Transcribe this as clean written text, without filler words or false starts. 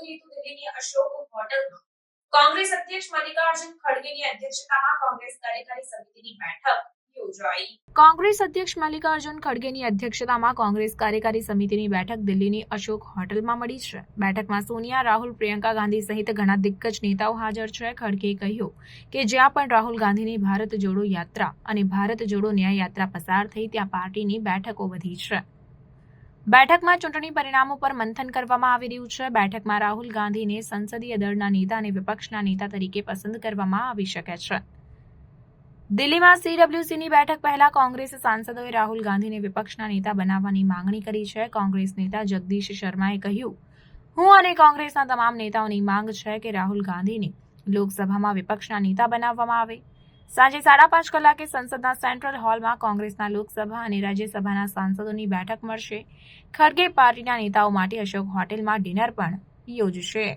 લીધું દિલ્હીની અશોક હોટલમાં કોંગ્રેસ અધ્યક્ષ મલ્લિકાર્જુન ખડગેની અધ્યક્ષતામાં કોંગ્રેસ કાર્યકારી સમિતિની બેઠક યોજાઈ. કોંગ્રેસ અધ્યક્ષ મલ્લિકાર્જુન ખડગેની અધ્યક્ષતામાં કોંગ્રેસ કાર્યકારી સમિતિની બેઠક દિલ્હીની અશોક હોટલમાં મળી છે. બેઠકમાં સોનિયા, રાહુલ, પ્રિયંકા ગાંધી સહિત ઘણા દિગ્ગજ નેતાઓ હાજર છે. ખડગેએ કહ્યું કે જ્યાં પણ રાહુલ ગાંધીની ભારત જોડો યાત્રા અને ભારત જોડો ન્યાય યાત્રા પસાર થઈ ત્યાં પાર્ટીની બેઠકો વધી છે. બેઠકમાં ચૂંટણી પરિણામો પર મંથન કરવામાં આવી રહ્યું છે. બેઠકમાં રાહુલ ગાંધીને સંસદીય દળના નેતા અને વિપક્ષના નેતા તરીકે પસંદ કરવામાં આવી શકે છે. દિલ્હીમાં CWCની બેઠક પહેલા કોંગ્રેસ સાંસદોએ રાહુલ ગાંધીને વિપક્ષના નેતા બનાવવાની માંગણી કરી છે. કોંગ્રેસ નેતા જગદીશ શર્માએ કહ્યું, હું અને કોંગ્રેસના તમામ નેતાઓની માંગ છે કે રાહુલ ગાંધીને લોકસભામાં વિપક્ષના નેતા બનાવવામાં આવે. સાંજે 5:30 કલાકે સંસદના સેન્ટ્રલ હોલમાં કોંગ્રેસના લોકસભા અને રાજ્યસભાના સાંસદોની બેઠક મળશે. ખડગે પાર્ટીના નેતાઓ માટે અશોક હોટેલમાં ડિનર પણ યોજશે.